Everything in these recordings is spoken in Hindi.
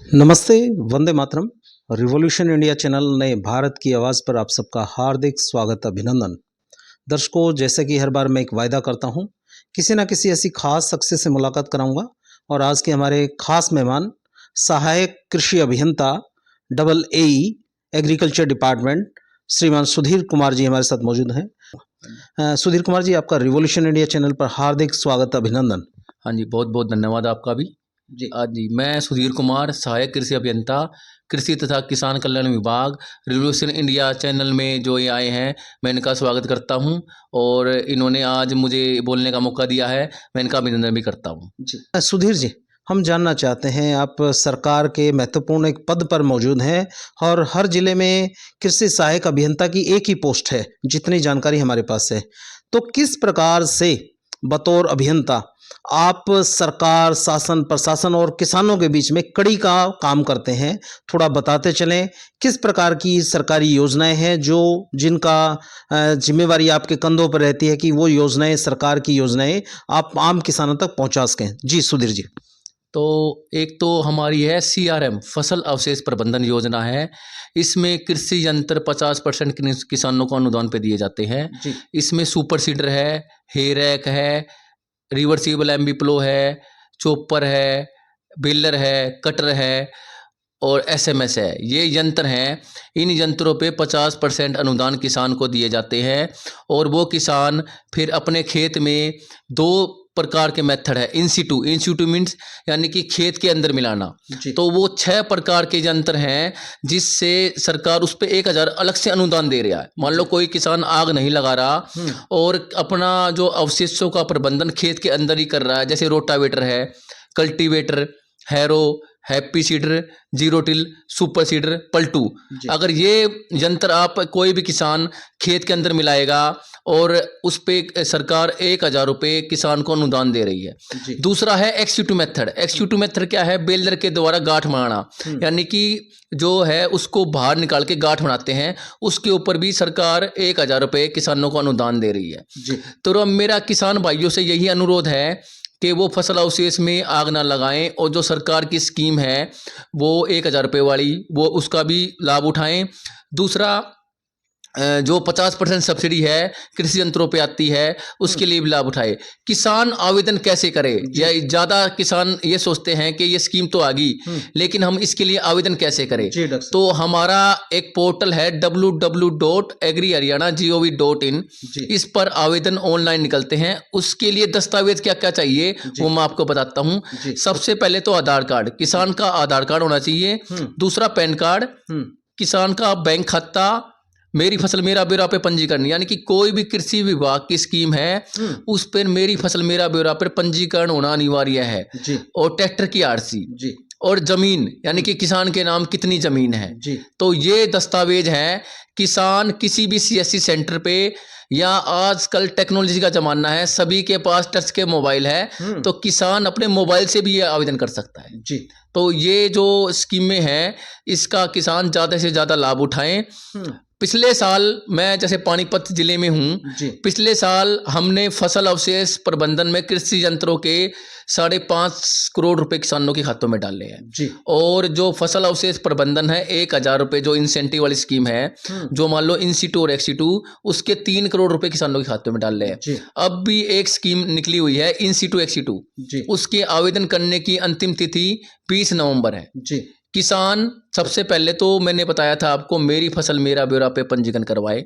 नमस्ते, Vande Mataram. Revolution India channel नए भारत की आवाज़ पर आप सबका हार्दिक स्वागत, अभिनंदन। दर्शकों, जैसे कि हर बार मैं एक वायदा करता हूं, किसी ना किसी ऐसी खास शख्सियत से मुलाकात कराऊंगा और आज के हमारे खास मेहमान सहायक कृषि अभियंता डबल एई एग्रीकल्चर डिपार्टमेंट श्रीमान सुधीर कुमार जी हमारे साथ मौजूद हैं। सुधीर कुमार जी, आपका रिवॉल्यूशन इंडिया चैनल पर हार्दिक स्वागत, अभिनंदन। हाँ जी, बहुत बहुत धन्यवाद आपका भी। जी जी, मैं सुधीर कुमार, सहायक कृषि अभियंता, कृषि तथा किसान कल्याण विभाग, रिवॉल्यूशन इंडिया चैनल में जो ये आए हैं, मैं इनका स्वागत करता हूं और इन्होंने आज मुझे बोलने का मौका दिया है, मैं इनका अभिनंदन भी करता हूं। जी सुधीर जी, हम जानना चाहते हैं, आप सरकार के महत्वपूर्ण एक पद पर मौजूद हैं और हर जिले में कृषि सहायक अभियंता की एक ही पोस्ट है, जितनी जानकारी हमारे पास है। तो किस प्रकार से बतौर अभियंता आप सरकार, शासन, प्रशासन और किसानों के बीच में कड़ी का काम करते हैं, थोड़ा बताते चलें। किस प्रकार की सरकारी योजनाएं हैं जो जिनका जिम्मेवारी आपके कंधों पर रहती है कि वो योजनाएं, सरकार की योजनाएं आप आम किसानों तक पहुंचा सकें? जी सुधीर जी। तो एक तो हमारी है CRM, फसल अवशेष प्रबंधन योजना है। इसमें कृषि यंत्र 50% किसानों को अनुदान पे दिए जाते हैं। जी इसमें सुपर सीडर है, हे रैक है, रिवर्सिबल एम्बी प्लो है, चॉपर है, बेलर है, कटर है और SMS है। ये यंत्र हैं। इन यंत्रों पे 50% अनुदान किसान को दिए जाते हैं और वो किसान फिर अपने खेत में 2 प्रकार के मेथड है। इन सीटू मीन्स यानी कि खेत के अंदर मिलाना। जी तो वो 6 प्रकार के यंत्र हैं जिससे सरकार उस पे 1000 अलग से अनुदान दे रहा है। मान लो कोई किसान आग नहीं लगा रहा और अपना जो अवशेषों का प्रबंधन खेत के अंदर ही कर रहा है, जैसे रोटावेटर है, cultivator, harrow, happy seeder, zero till, super seeder, Paltu. अगर ये यंत्र आप कोई भी किसान खेत के अंदर मिलाएगा और उस पे सरकार 1000 रुपये किसान को अनुदान दे रही है। दूसरा है एक्सक्यूटिव मेथड। एक्सक्यूटिव मेथड क्या है? बेलर के द्वारा गांठ बनाना, यानी कि जो है उसको बाहर निकाल के गांठ बनाते हैं, उसके ऊपर भी सरकार 1000 रुपये किसानों को अनुदान दे रही है। तो मेरा किसान भाइयों से यही अनुरोध है कि वो फसल अवशेष में आग ना लगाएं और जो सरकार की स्कीम है वो 1000 रुपये वाली, वो उसका भी लाभ उठाएं। दूसरा, जो 50% सब्सिडी है कृषि यंत्रों पे आती है, उसके लिए भी लाभ उठाए। किसान आवेदन कैसे करे? या ज़्यादा किसान ये सोचते हैं कि ये स्कीम तो आ गई, लेकिन हम इसके लिए आवेदन कैसे करें? तो हमारा एक पोर्टल है www.agriharyana.gov.in। इस पर आवेदन ऑनलाइन निकलते हैं। उसके लिए दस्तावेज क्या क्या चाहिए वो मैं आपको बताता हूँ। सबसे पहले तो आधार कार्ड, किसान का आधार कार्ड होना चाहिए। दूसरा पैन कार्ड, किसान का बैंक खाता, मेरी फसल मेरा ब्यौरा पे पंजीकरण, यानी कि कोई भी कृषि विभाग की स्कीम है उस पर मेरी फसल मेरा ब्यौरा पर पंजीकरण होना अनिवार्य है। और ट्रैक्टर की RC और जमीन, यानी कि किसान के नाम कितनी जमीन है। तो ये दस्तावेज हैं। किसान किसी भी CSC सेंटर पे, या आजकल टेक्नोलॉजी का जमाना है, सभी के पास टच के मोबाइल है, तो किसान अपने मोबाइल से भी ये आवेदन कर सकता है। तो ये जो स्कीमें हैं इसका किसान ज़्यादा से ज़्यादा लाभ उठाएं। पिछले साल मैं जैसे पानीपत जिले में हूँ, पिछले साल हमने फसल अवशेष प्रबंधन में कृषि यंत्रों के 5.5 करोड़ रुपए किसानों के खातों में डाले हैं। और जो फसल अवशेष प्रबंधन है 1000 रुपये जो इंसेंटिव वाली स्कीम है, जो मान लो इन-सीटू और एक्स-सीटू, उसके 3 करोड़ रुपए किसानों के खातों में डाल रहे हैं। अब भी एक स्कीम निकली हुई है इन-सीटू एक्स-सीटू, उसके आवेदन करने की अंतिम तिथि 20 नवंबर है। किसान सबसे पहले तो मैंने बताया था आपको, मेरी फसल मेरा ब्यौरा पे पंजीकरण करवाए।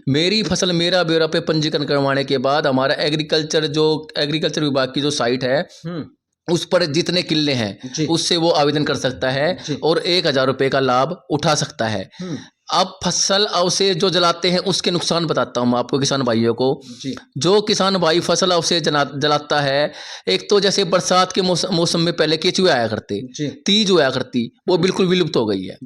मेरी फसल मेरा ब्यौरा पे पंजीकरण करवाने के बाद हमारा एग्रीकल्चर विभाग की जो साइट है उस पर जितने किले हैं उससे वो आवेदन कर सकता है और 1000 रुपये का लाभ उठा सकता है। अब फसल अवशेष जो जलाते हैं उसके नुकसान बताता हूँ मैं आपको, किसान भाइयों को। जो किसान भाई फसल अवशेष जलाता है, एक तो जैसे बरसात के मौसम में पहले केचुए आया करते, तीज आया करती, वो बिल्कुल विलुप्त हो गई है।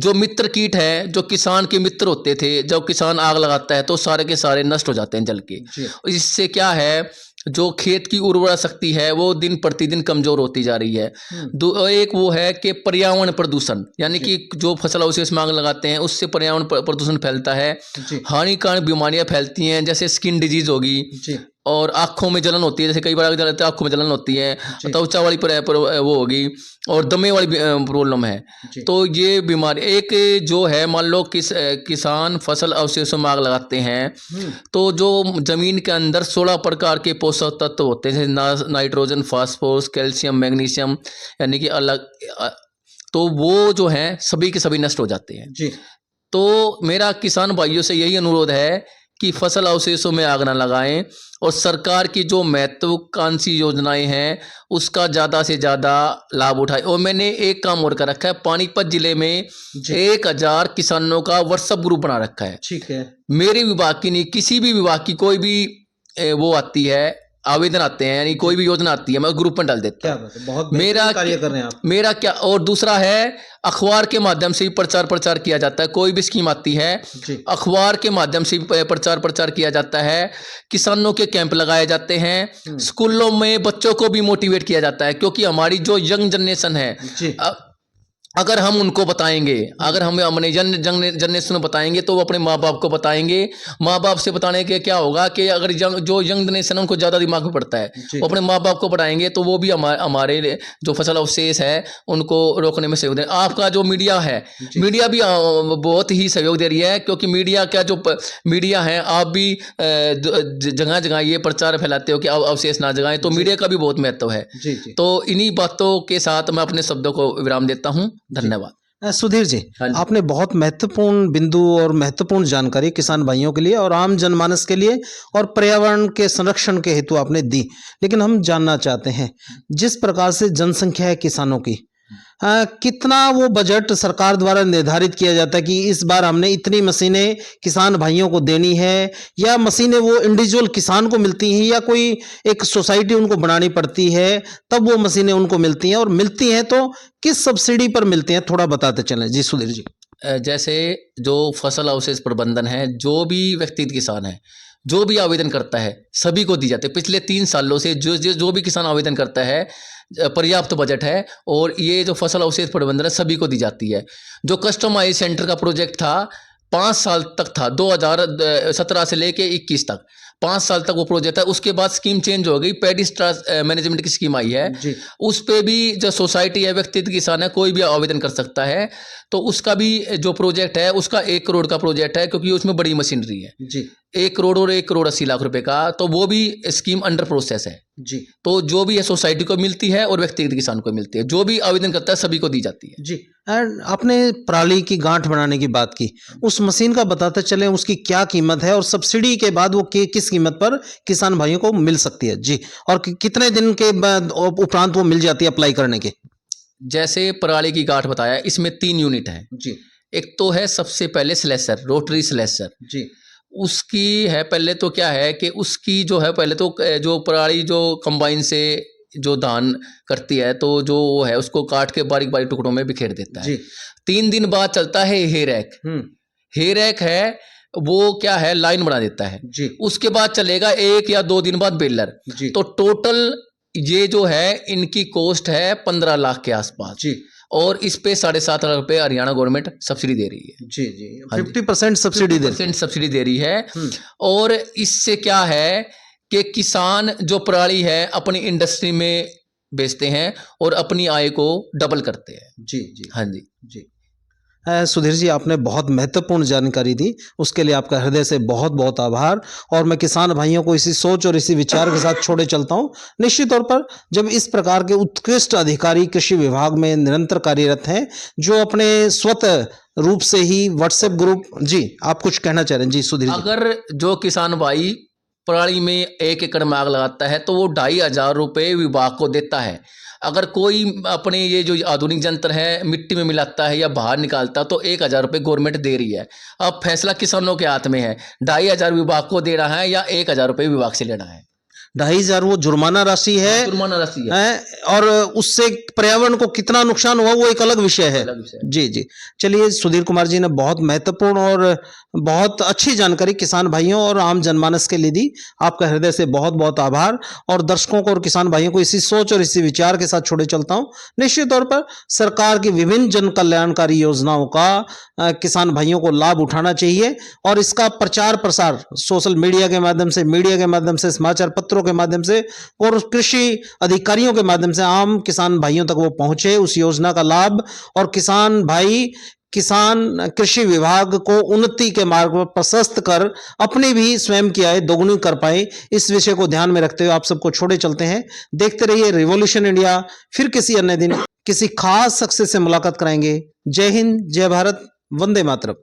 जो मित्र कीट है, जो किसान के मित्र होते थे, जब किसान आग लगाता है तो सारे के सारे नष्ट हो जाते हैं जल के। इससे क्या है, जो खेत की उर्वरा शक्ति है वो दिन प्रतिदिन कमजोर होती जा रही है। एक वो है कि पर्यावरण प्रदूषण, यानी कि जो फसल अवशेष में आग लगाते हैं उससे पर्यावरण प्रदूषण फैलता है, हानिकारक बीमारियां फैलती हैं, जैसे स्किन डिजीज होगी और आँखों में जलन होती है, जैसे कई बार जलन आँखों में जलन होती है, त्वचा वाली पर वो होगी, और दमे वाली प्रॉब्लम है। तो ये बीमारी एक जो है, मान लो किसान फसल अवशेषों में आग लगाते हैं, तो जो जमीन के अंदर 16 प्रकार के पोषक तत्व होते हैं, जैसे नाइट्रोजन, फास्फोरस, कैल्शियम, मैग्नीशियम, यानी कि अलग, तो वो जो है सभी के सभी नष्ट हो जाते हैं जी। तो मेरा किसान भाइयों से यही अनुरोध है कि फसल अवशेषों में आग ना लगाएं, और सरकार की जो महत्वाकांक्षी योजनाएं हैं उसका ज़्यादा से ज़्यादा लाभ उठाएं। और मैंने एक काम और कर रखा है, पानीपत जिले में 1000 किसानों का व्हाट्सएप ग्रुप बना रखा है। ठीक है, मेरे विभाग की नहीं, किसी भी विभाग की कोई भी वो आती है, आवेदन आते हैं, यानी कोई भी योजना आती है, मैं ग्रुप में डाल देता हूँ। बहुत मेरा कार्य कर रहे हैं आप। मेरा क्या, और दूसरा है अखबार के माध्यम से भी प्रचार किया जाता है। कोई भी स्कीम आती है अखबार के माध्यम से भी प्रचार किया जाता है। किसानों के कैंप लगाए जाते हैं, स्कूलों में बच्चों को भी मोटिवेट किया जाता है, क्योंकि हमारी जो यंग जनरेशन है, अगर हम उनको बताएंगे, अगर हम अपने जनरेशन में बताएंगे तो वो अपने माँ बाप को बताएंगे। माँ बाप से बताने के क्या होगा कि अगर जो यंग जनरेशन है उनको ज़्यादा दिमाग में पड़ता है, वो अपने माँ बाप को पढ़ाएंगे तो वो भी हमारे जो फसल अवशेष है उनको रोकने में सहयोग दे। आपका जो मीडिया है, मीडिया भी बहुत ही सहयोग दे रही है, क्योंकि मीडिया का जो मीडिया है, आप भी जगह जगह ये प्रचार फैलाते हो कि अवशेष ना जगाएं, तो मीडिया का भी बहुत महत्व है। तो इन्हीं बातों के साथ मैं अपने शब्दों को विराम देता हूँ। धन्यवाद। सुधीर जी, आपने बहुत महत्वपूर्ण बिंदु और महत्वपूर्ण जानकारी किसान भाइयों के लिए और आम जनमानस के लिए और पर्यावरण के संरक्षण के हेतु आपने दी। लेकिन हम जानना चाहते हैं, जिस प्रकार से जनसंख्या है किसानों की, कितना वो बजट सरकार द्वारा निर्धारित किया जाता है कि इस बार हमने इतनी मशीनें किसान भाइयों को देनी है, या मशीनें वो इंडिविजुअल किसान को मिलती हैं, या कोई एक सोसाइटी उनको बनानी पड़ती है तब वो मशीनें उनको मिलती हैं, और मिलती हैं तो किस सब्सिडी पर मिलती हैं, थोड़ा बताते चलें जी सुधीर जी। जैसे जो फसल अवशेष प्रबंधन है, जो भी व्यक्तिगत किसान है, जो भी आवेदन करता है सभी को दी जाती है। पिछले 3 सालों से जो भी किसान आवेदन करता है, पर्याप्त बजट है, और ये जो फसल अवशेष प्रबंधन है सभी को दी जाती है। जो कस्टमाइज सेंटर का प्रोजेक्ट था 5 साल तक था, 2017 से लेके 21 तक 5 साल तक वो प्रोजेक्ट है। उसके बाद स्कीम चेंज हो गई, पेडिस्ट्रा मैनेजमेंट की स्कीम आई है, उस पे भी जो सोसाइटी है, व्यक्तिगत किसान है, कोई भी आवेदन कर सकता है। तो उसका भी जो प्रोजेक्ट है उसका 1 करोड़ का प्रोजेक्ट है, क्योंकि उसमें बड़ी मशीनरी है जी। 1 करोड़ और 1,80,00,000 रुपए का, तो वो भी स्कीम अंडर प्रोसेस है जी। तो जो भी है सोसाइटी को मिलती है और व्यक्तिगत किसान को मिलती है, जो भी आवेदन करता है सभी को दी जाती है जी। आपने पराली की गांठ बनाने की बात की, उस मशीन का बताते चले उसकी क्या कीमत है, और सब्सिडी के बाद वो किस कीमत पर किसान भाइयों को मिल सकती है जी, और कितने दिन के बाद उपरांत वो मिल जाती है अप्लाई करने के? जैसे पराली की गांठ बताया, इसमें 3 यूनिट हैं जी। एक तो है सबसे पहले स्लेसर, रोटरी स्लेसर जी। उसकी है, पहले तो क्या है कि उसकी जो है, पहले तो जो पराली जो कंबाइन से जो धान करती है, तो जो वो है उसको काट के बारीक बारीक टुकड़ों में बिखेर देता है। 3 दिन बाद चलता है हेरैक। हेरैक है वो क्या है, लाइन बना देता है जी। उसके बाद चलेगा 1 या 2 दिन बाद बेलर। तो टोटल ये जो है इनकी कॉस्ट है 15 लाख के आसपास जी। और इस पे 7.5 लाख रुपए हरियाणा गवर्नमेंट सब्सिडी दे रही है जी जी। 50% सब्सिडी दे रही है। और इससे क्या है कि किसान जो पराली है अपनी इंडस्ट्री में बेचते हैं और अपनी आय को डबल करते हैं जी जी। हाँ जी जी। सुधीर जी, आपने बहुत महत्वपूर्ण जानकारी दी, उसके लिए आपका हृदय से बहुत बहुत आभार। और मैं किसान भाइयों को इसी सोच और इसी विचार के साथ छोड़े चलता हूं। निश्चित तौर पर जब इस प्रकार के उत्कृष्ट अधिकारी कृषि विभाग में निरंतर कार्यरत हैं, जो अपने स्वतः रूप से ही व्हाट्सएप ग्रुप जी, आप कुछ कहना चाह रहे हैं जी सुधीर जी? अगर जो किसान भाई पराली में 1 एकड़ में आग लगाता है तो वो 2,500 रुपये विभाग को देता है। अगर कोई अपने ये जो आधुनिक यंत्र है मिट्टी में मिलाता है या बाहर निकालता, तो 1,000 रुपये गवर्नमेंट दे रही है। अब फैसला किसानों के हाथ में है, 2,500 विभाग को देना है या 1,000 रुपये विभाग से लेना है। 2,500 वो जुर्माना राशि है, और उससे पर्यावरण को कितना नुकसान हुआ वो एक अलग विषय है जी जी। चलिए, सुधीर कुमार जी ने बहुत महत्वपूर्ण और बहुत अच्छी जानकारी किसान भाइयों और आम जनमानस के लिए दी। आपका हृदय से बहुत बहुत आभार। और दर्शकों को और किसान भाइयों को इसी सोच और इसी विचार के साथ छोड़े चलता हूं। निश्चित तौर पर सरकार की विभिन्न जन कल्याणकारी योजनाओं का किसान भाइयों को लाभ उठाना चाहिए और इसका प्रचार प्रसार सोशल मीडिया के माध्यम से, मीडिया के माध्यम से, समाचार पत्रों के माध्यम से और कृषि अधिकारियों के माध्यम से आम किसान भाइयों तक वो पहुंचे, उस योजना का लाभ, और किसान भाई कृषि विभाग को उन्नति के मार्ग पर प्रशस्त कर अपनी भी स्वयं की आय दोगुनी कर पाए। इस विषय को ध्यान में रखते हुए आप सबको छोड़े चलते हैं। देखते रहिए रिवॉल्यूशन इंडिया। फिर किसी अन्य दिन किसी खास शख्स से मुलाकात कराएंगे। जय हिंद, जय भारत, वंदे मातरम।